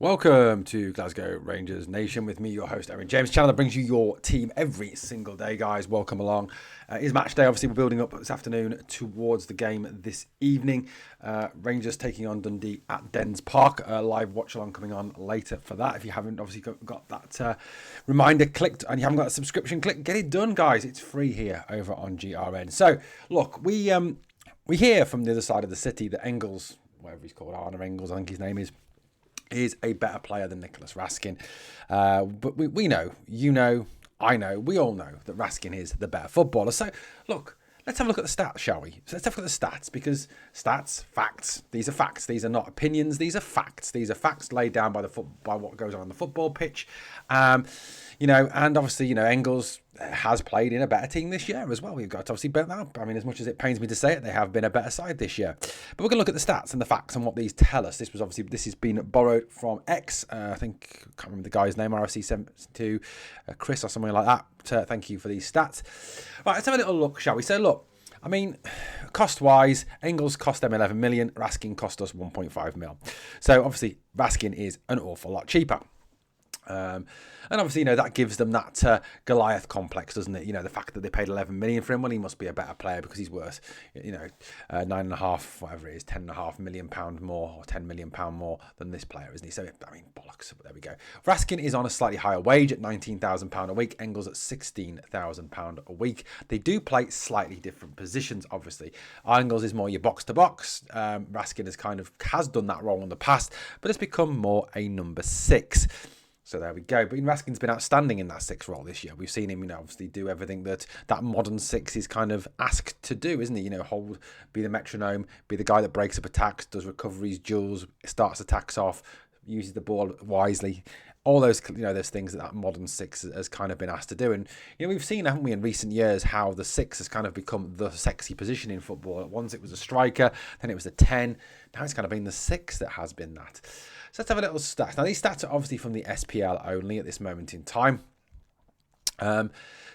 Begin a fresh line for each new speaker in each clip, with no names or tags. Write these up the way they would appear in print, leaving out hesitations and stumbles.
Welcome to Glasgow Rangers Nation with me, your host, Aaron James. Channel that brings you your team every single day, guys. Welcome along. It's match day. Obviously, we're building up this afternoon towards the game this evening. Rangers taking on Dundee at Dens Park. Live watch along coming on later for that. If you haven't obviously got that reminder clicked and you haven't got a subscription click, get it done, guys. It's free here over on GRN. So, look, we hear from the other side of the city that Engels, whatever he's called, Arne Engels, I think his name is a better player than Nico Raskin. But we know, you know, I know, we all know that Raskin is the better footballer. So, look, let's have a look at the stats, shall we? So let's have a look at the stats, because stats, facts, these are facts. These are not opinions, these are facts. These are facts laid down by by what goes on the football pitch. And obviously, Engels has played in a better team this year as well. We've got to obviously bet that up. I mean, as much as it pains me to say it, they have been a better side this year. But we're going to look at the stats and the facts and what these tell us. This has been borrowed from X. I think, I can't remember the guy's name, RFC72, Chris or something like that. Thank you for these stats. Right, let's have a little look, shall we? So, look. I mean, cost-wise, Engels cost them 11 million. Raskin cost us 1.5 mil. So, obviously, Raskin is an awful lot cheaper. And obviously, that gives them that Goliath complex, doesn't it? The fact that they paid 11 million for him, well, he must be a better player because he's worth, 9.5, whatever it is, 10.5 million pound more or 10 million pound more than this player, isn't he? So, I mean, bollocks. But there we go. Raskin is on a slightly higher wage at £19,000 a week. Engels at £16,000 a week. They do play slightly different positions, obviously. Engels is more your box to box. Raskin has done that role in the past, but has become more a number 6. So there we go. But Raskin's been outstanding in that 6 role this year. We've seen him, obviously do everything that modern 6 is kind of asked to do, isn't he? Hold, be the metronome, be the guy that breaks up attacks, does recoveries, duels, starts attacks off, uses the ball wisely. All those, those things that modern 6 has kind of been asked to do. And, we've seen, haven't we, in recent years, how the 6 has kind of become the sexy position in football. Once it was a striker, then it was a 10. Now it's kind of been the 6 that has been that. So let's have a little stats. Now, these stats are obviously from the SPL only at this moment in time.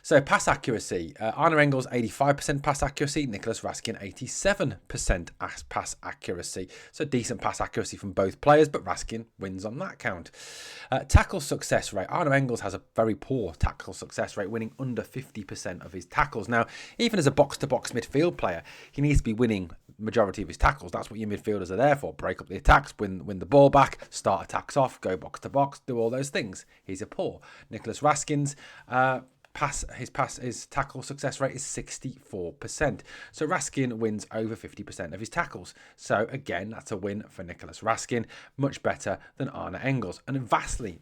So pass accuracy, Arne Engels 85% pass accuracy, Nico Raskin 87% pass accuracy. So decent pass accuracy from both players, but Raskin wins on that count. Tackle success rate, Arne Engels has a very poor tackle success rate, winning under 50% of his tackles. Now, even as a box-to-box midfield player, he needs to be winning majority of his tackles. That's what your midfielders are there for. Break up the attacks, win the ball back, start attacks off, go box to box, do all those things. He's a poor. Nicolas Raskin's his tackle success rate is 64%. So Raskin wins over 50% of his tackles. So again, that's a win for Nicolas Raskin. Much better than Arne Engels, and vastly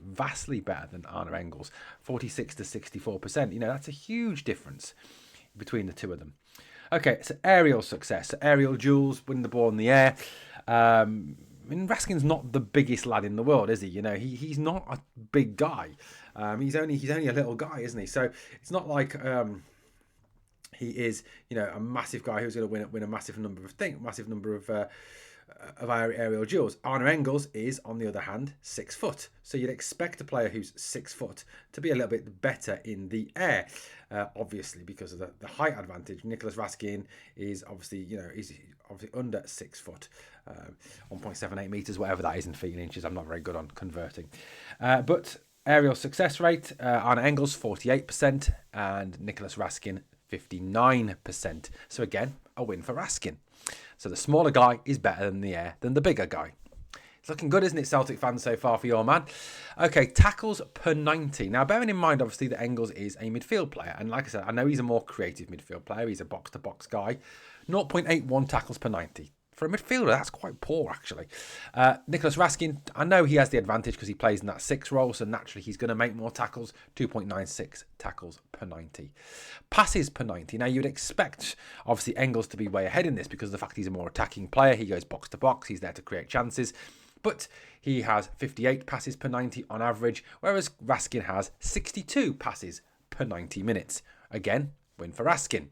better than Arne Engels. 46 to 64%. That's a huge difference between the two of them. Okay, so aerial success. So aerial duels, winning the ball in the air. Raskin's not the biggest lad in the world, is he? He's not a big guy. He's only a little guy, isn't he? So it's not like he is, a massive guy who's going to win a massive number of aerial duels. Arne Engels is, on the other hand, 6 foot. So you'd expect a player who's 6 foot to be a little bit better in the air, obviously because of the height advantage. Nicolas Raskin is obviously, he's obviously under 6 foot, 1.78 meters, whatever that is in feet and inches. I'm not very good on converting, but aerial success rate, Arne Engels 48% and Nicolas Raskin 59%. So again, a win for Raskin. So the smaller guy is better in the air than the bigger guy. It's looking good, isn't it, Celtic fans, so far for your man? Okay, tackles per 90. Now, bearing in mind, obviously, that Engels is a midfield player. And like I said, I know he's a more creative midfield player. He's a box-to-box guy. 0.81 tackles per 90. For a midfielder, that's quite poor, actually. Nicolas Raskin, I know he has the advantage because he plays in that 6 role, so naturally he's going to make more tackles. 2.96 tackles per 90. Passes per 90. Now, you'd expect, obviously, Engels to be way ahead in this because of the fact he's a more attacking player. He goes box to box. He's there to create chances. But he has 58 passes per 90 on average, whereas Raskin has 62 passes per 90 minutes. Again, win for Raskin.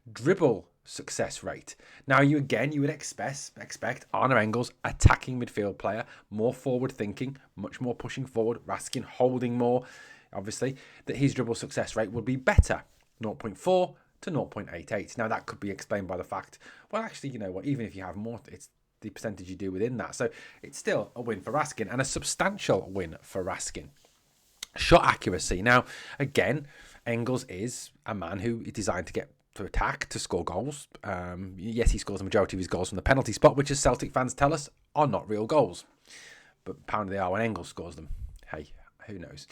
Dribble success rate. Now, you would expect Arne Engels, attacking midfield player, more forward thinking, much more pushing forward, Raskin holding more, obviously, that his dribble success rate would be better, 0.4 to 0.88. Now, that could be explained by the fact, well, actually, you know what, even if you have more, it's the percentage you do within that. So it's still a win for Raskin, and a substantial win for Raskin. Shot accuracy. Now, again, Engels is a man who is designed to get to attack, to score goals. Yes, he scores the majority of his goals from the penalty spot, which, as Celtic fans tell us, are not real goals. But apparently they are when Engels scores them. Hey, who knows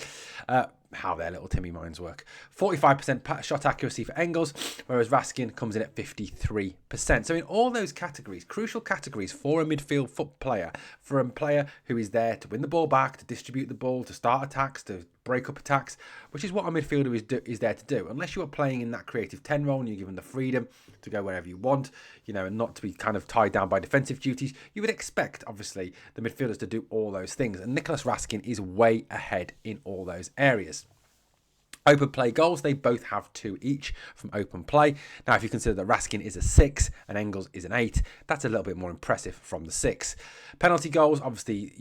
how their little Timmy minds work. 45% shot accuracy for Engels, whereas Raskin comes in at 53%. So in all those categories, crucial categories for a midfield foot player, for a player who is there to win the ball back, to distribute the ball, to start attacks, to break up attacks, which is what a midfielder is there to do. Unless you are playing in that creative 10 role and you're given the freedom to go wherever you want, and not to be kind of tied down by defensive duties, you would expect, obviously, the midfielders to do all those things. And Nicolas Raskin is way ahead in all those areas. Open play goals, they both have 2 each from open play. Now, if you consider that Raskin is a 6 and Engels is an 8, that's a little bit more impressive from the 6. Penalty goals, obviously,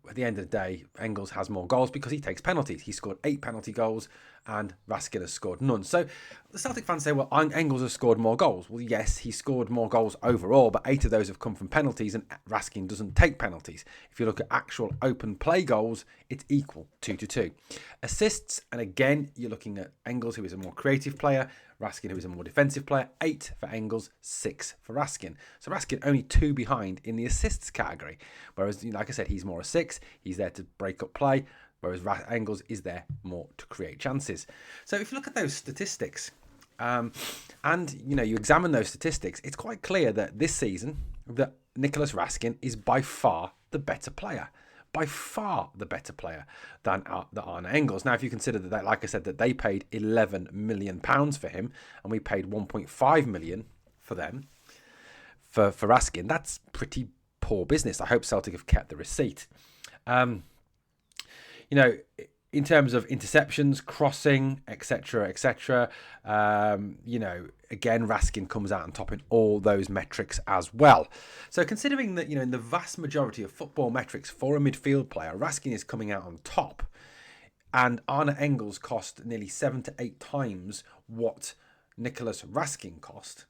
at the end of the day, Engels has more goals because he takes penalties. He scored 8 penalty goals and Raskin has scored none. So the Celtic fans say, well, Engels has scored more goals. Well, yes, he scored more goals overall, but 8 of those have come from penalties and Raskin doesn't take penalties. If you look at actual open play goals, it's equal, 2-2. Assists, and again, you're looking at Engels, who is a more creative player, Raskin, who is a more defensive player. 8 for Engels, 6 for Raskin. So Raskin only 2 behind in the assists category. Whereas, like I said, he's more a 6. He's there to break up play, whereas Engels is there more to create chances. So if you look at those statistics, and you examine those statistics, it's quite clear that this season that Nicolas Raskin is by far the better player. By far the better player than Arne Engels. Now, if you consider that, like I said, that they paid £11 million for him, and we paid £1.5 million for them, for Raskin, that's pretty poor business. I hope Celtic have kept the receipt. In terms of interceptions, crossing, etc., again, Raskin comes out on top in all those metrics as well. So considering that, in the vast majority of football metrics for a midfield player, Raskin is coming out on top, and Arne Engels cost nearly 7 to 8 times what Nicolas Raskin cost.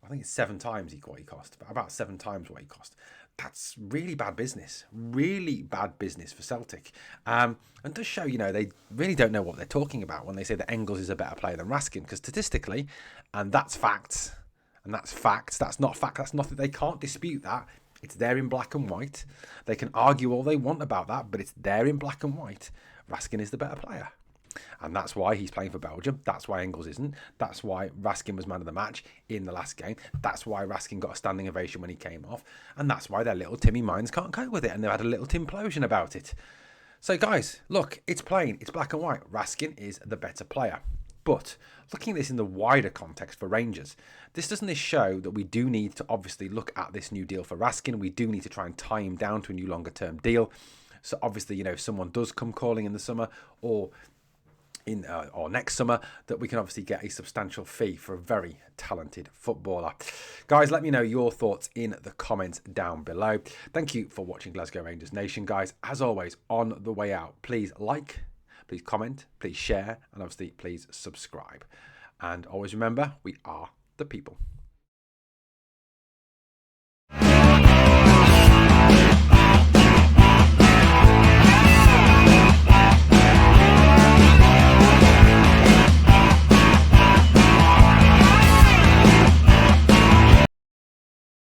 I think it's 7 times what he cost, but about 7 times what he cost. That's really bad business for Celtic. And does show, they really don't know what they're talking about when they say that Engels is a better player than Raskin, because statistically, and that's facts, that's not fact, that's nothing, they can't dispute that. It's there in black and white. They can argue all they want about that, but it's there in black and white. Raskin is the better player. And that's why he's playing for Belgium. That's why Engels isn't. That's why Raskin was man of the match in the last game. That's why Raskin got a standing ovation when he came off. And that's why their little Timmy minds can't cope with it. And they've had a little Timplosion about it. So guys, look, it's plain. It's black and white. Raskin is the better player. But looking at this in the wider context for Rangers, doesn't this show that we do need to obviously look at this new deal for Raskin? We do need to try and tie him down to a new longer term deal. So obviously, if someone does come calling in the summer or next summer, that we can obviously get a substantial fee for a very talented footballer. Guys, let me know your thoughts in the comments down below. Thank you for watching Glasgow Rangers Nation, guys. As always, on the way out, please like, please comment, please share, and obviously please subscribe. And always remember, we are the people.